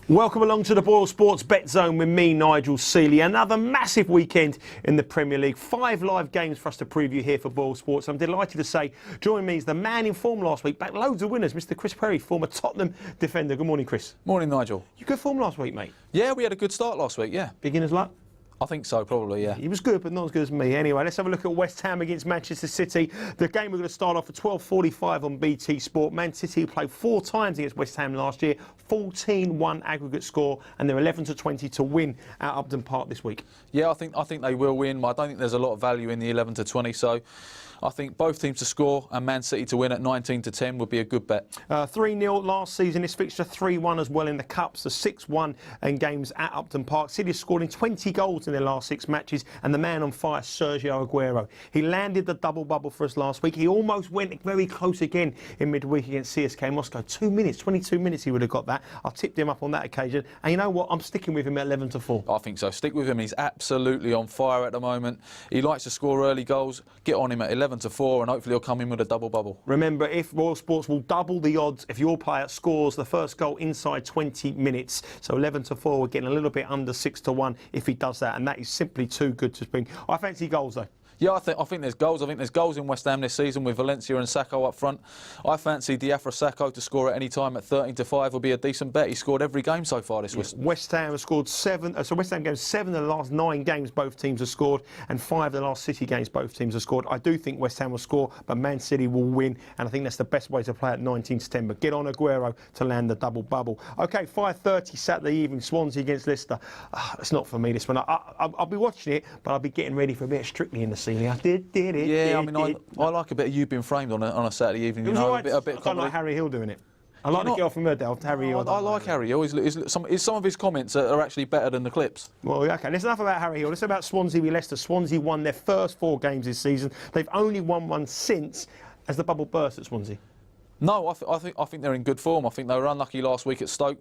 Welcome along to the Boylesports Betzone with me, Nigel Seeley. Another massive weekend in the Premier League. 5 live games for us to preview here for Boylesports. I'm delighted to say, joining me is the man in form last week. Back loads of winners, Mr. Chris Perry, former Tottenham defender. Good morning, Chris. Morning, Nigel. You good form last week, mate? Yeah, we had a good start last week, yeah. Beginner's luck? I think so, probably, yeah. He was good, but not as good as me. Anyway, let's have a look at West Ham against Manchester City. The game we're going to start off at 12:45 on BT Sport. Man City played 4 times against West Ham last year. 14-1 aggregate score, and they're 11-20 to win at Upton Park this week. Yeah, I think they will win. I don't think there's a lot of value in the 11-20, so I think both teams to score and Man City to win at 19-10 would be a good bet. 3-0 last season. This fixture 3-1 as well in the Cups. The 6-1 in games at Upton Park. City has scored in 20 goals in their last 6 matches, and the man on fire, Sergio Aguero. He landed the double bubble for us last week. He almost went very close again in midweek against CSK Moscow. 2 minutes, 22 minutes he would have got that. I tipped him up on that occasion, and you know what? I'm sticking with him at 11-4. I think so. Stick with him. He's absolutely on fire at the moment. He likes to score early goals. Get on him at 11-4, and hopefully he'll come in with a double bubble. Remember, if Royal Sports will double the odds if your player scores the first goal inside 20 minutes. So 11-4, we're getting a little bit under 6-1 if he does that, and that is simply too good to spring. I fancy goals though. Yeah, I think there's goals. I think there's goals in West Ham this season with Valencia and Sacco up front. I fancy Diafra Sacco to score at any time at 13-5 will be a decent bet. He scored every game so far this week. West Ham has scored 7. So West Ham games 7 of the last 9 games both teams have scored, and 5 of the last City games both teams have scored. I do think West Ham will score, but Man City will win, and I think that's the best way to play at 19-10. But get on Aguero to land the double bubble. Okay, 5:30 Saturday evening, Swansea against Leicester. It's not for me this one. I'll be watching it, but I'll be getting ready for a bit of Strictly in the ceiling. I did it. Yeah, I mean, I like a bit of You've Been Framed on a Saturday evening. You know, right. a bit of I don't like Harry Hill doing it. I like the girl from Murdale, Harry Hill. I like Harry Hill. Some of his comments are actually better than the clips. Well, okay, that's enough about Harry Hill. Let's about Swansea v Leicester. Swansea won their first 4 games this season. They've only won one since, as the bubble burst at Swansea. No, I think they're in good form. I think they were unlucky last week at Stoke.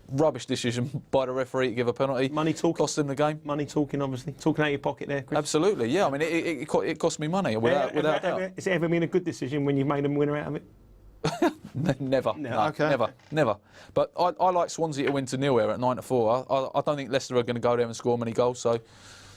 Rubbish decision by the referee to give a penalty. Money talking. Cost him the game. Money talking, obviously. Talking out of your pocket there, Chris. Absolutely, yeah. I mean, it cost me money, without doubt. Has it ever been a good decision when you've made them winner out of it? Never. No, okay. Never. But I like Swansea to win to 0 here at 9-4. I don't think Leicester are going to go there and score many goals, so...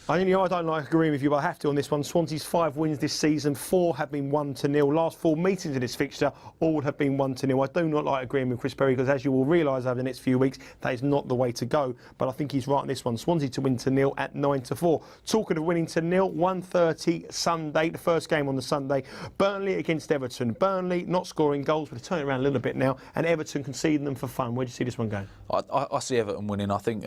I don't like agreeing with you, but I have to on this one. Swansea's 5 wins this season, 4 have been 1-0. Last 4 meetings of this fixture, all have been 1-0. I do not like agreeing with Chris Perry because, as you will realise over the next few weeks, that is not the way to go. But I think he's right on this one. Swansea to win to 0 at 9-4. Talking of winning to 0, 1:30 Sunday, the first game on the Sunday. Burnley against Everton. Burnley not scoring goals, but they're turning around a little bit now, and Everton conceding them for fun. Where do you see this one going? I see Everton winning. I think...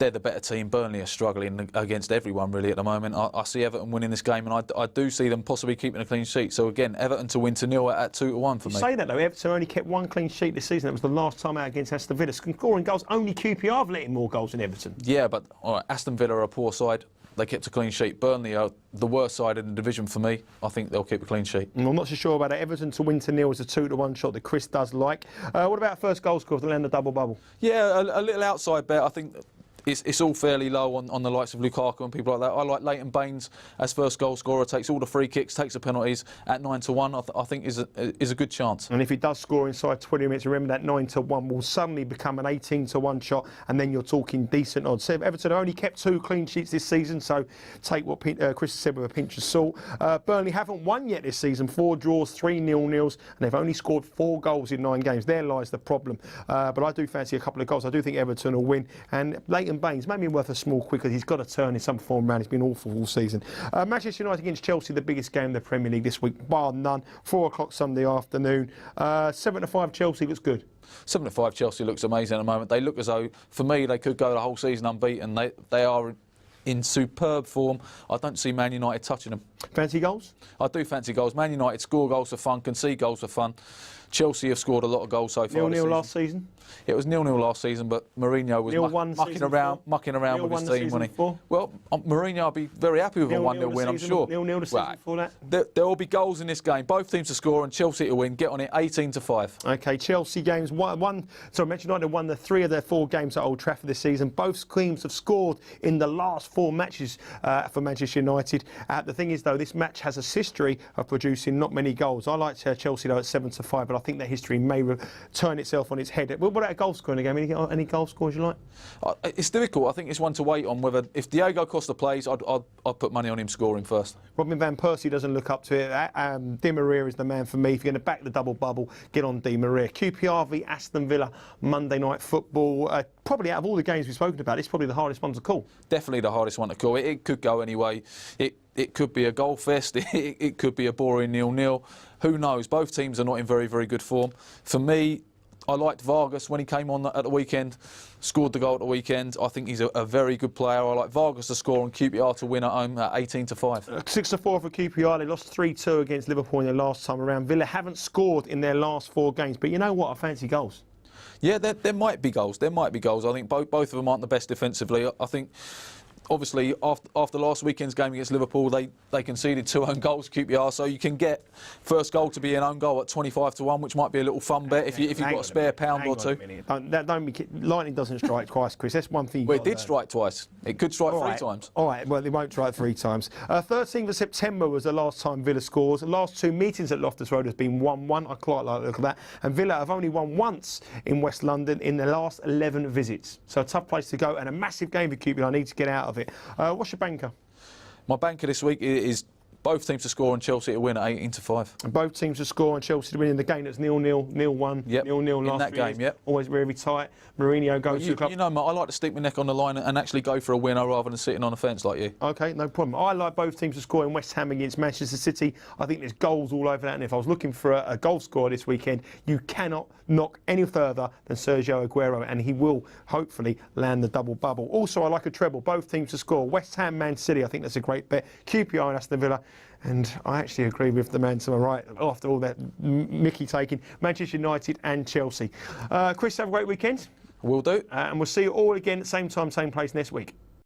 they're the better team. Burnley are struggling against everyone really at the moment. I see Everton winning this game, and I do see them possibly keeping a clean sheet. So again, Everton to win to 0 at 2-1 for me. You say that though, Everton only kept 1 clean sheet this season. That was the last time out against Aston Villa. Scoring goals, only QPR have let in more goals than Everton. Yeah, but all right, Aston Villa are a poor side. They kept a clean sheet. Burnley are the worst side in the division for me. I think they'll keep a clean sheet. I'm not so sure about it. Everton to win to 0 is a 2-1 shot that Chris does like. What about first goal score to land the double bubble? Yeah, a little outside bet. I think it's all fairly low on the likes of Lukaku and people like that. I like Leighton Baines as first goal scorer. Takes all the free kicks, takes the penalties at 9-1. I think is a good chance. And if he does score inside 20 minutes, remember that 9-1 will suddenly become an 18-1 shot, and then you're talking decent odds. So Everton only kept 2 clean sheets this season, so take what Chris said with a pinch of salt. Burnley haven't won yet this season. 4 draws, 3 0-0s, and they've only scored 4 goals in 9 games. There lies the problem. But I do fancy a couple of goals. I do think Everton will win, and Leighton Baines maybe worth a small quick because he's got to turn in some form around. He's been awful all season. Manchester United against Chelsea, the biggest game in the Premier League this week, bar none. 4 o'clock Sunday afternoon. 7-5 Chelsea looks good. 7-5 Chelsea looks amazing at the moment. They look as though, for me, they could go the whole season unbeaten. They are in superb form. I don't see Man United touching them. Fancy goals? I do fancy goals. Man United score goals for fun, concede goals for fun. Chelsea have scored a lot of goals so far. 0-0 last season? It was 0-0 last season, but Mourinho was mucking around with his team, wasn't he? Well, Mourinho will be very happy with a 1-0 win, I'm sure. 0-0 the season before that? There will be goals in this game. Both teams to score and Chelsea to win. Get on it, 18-5. Okay, Chelsea games. Manchester United won the 3 of their 4 games at Old Trafford this season. Both teams have scored in the last 4 matches for Manchester United. The thing is, though, this match has a history of producing not many goals. I like Chelsea, though, at 7-5, but I think that history may turn itself on its head. What about a goal scorer in the game? Any goal scorers you like? It's difficult. I think it's one to wait on. Whether if Diego Costa plays, I'd put money on him scoring first. Robin van Persie doesn't look up to it. Di Maria is the man for me. If you're going to back the double bubble, get on Di Maria. QPR v Aston Villa, Monday Night Football. Probably out of all the games we've spoken about, it's probably the hardest one to call. Definitely the hardest one to call. It could go anyway. It could be a goal fest. It could be a boring 0-0. Who knows? Both teams are not in very, very good form. For me, I liked Vargas when he came on at the weekend, scored the goal at the weekend. I think he's a very good player. I like Vargas to score and QPR to win at home at 18-5. 6-4 for QPR. They lost 3-2 against Liverpool in their last time around. Villa haven't scored in their last 4 games, but you know what? I fancy goals. Yeah, there might be goals. There might be goals. I think both of them aren't the best defensively. I think, obviously, after last weekend's game against Liverpool, they conceded 2 own goals, QPR, so you can get first goal to be an own goal at 25-1, which might be a little fun bet if you've got a spare £1 or 2. Lightning doesn't strike twice, Chris. That's one thing. Well, it did strike twice. It could strike 3 times. All right, well, it won't strike 3 times. 13th of September was the last time Villa scores. The last 2 meetings at Loftus Road has been 1-1. I quite like the look of that. And Villa have only won once in West London in the last 11 visits. So a tough place to go and a massive game for QPR. I need to get out of it. What's your banker? My banker this week is both teams to score and Chelsea to win at 18-5. And both teams to score and Chelsea to win in the game that's 0-0, 0-1, 0-0 last in that game. Yep. Always very tight. Mourinho goes to the club. You know, Matt, I like to stick my neck on the line and actually go for a winner rather than sitting on a fence like you. OK, no problem. I like both teams to score in West Ham against Manchester City. I think there's goals all over that. And if I was looking for a goal scorer this weekend, you cannot knock any further than Sergio Aguero. And he will hopefully land the double bubble. Also, I like a treble. Both teams to score. West Ham, Man City. I think that's a great bet. QPR and Aston Villa. And I actually agree with the man to my right after all that Mickey taking. Manchester United and Chelsea. Chris, have a great weekend. Will do. And we'll see you all again at the same time, same place next week.